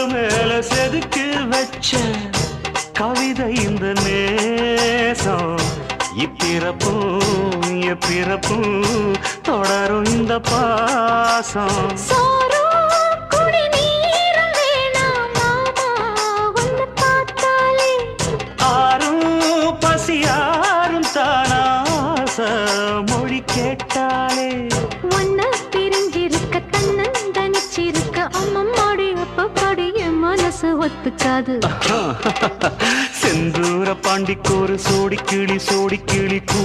மேல செதுக்கு வச்ச கவிதை இந்த நேசம் இப்பிறப்பும் எப்பிறப்பும் தொடரும் இந்த பாசம் பசியாரும் தானாச மொழி கேட்டாலே ஒன்ன பிரிஞ்சிருக்க தன்னந்தனிச்சிருக்க அம்மம்மாடி அப்பப்படி என் மனசு ஒத்துக்காது செந்தூர பாண்டிக்கோரு சோடி கிளி கூ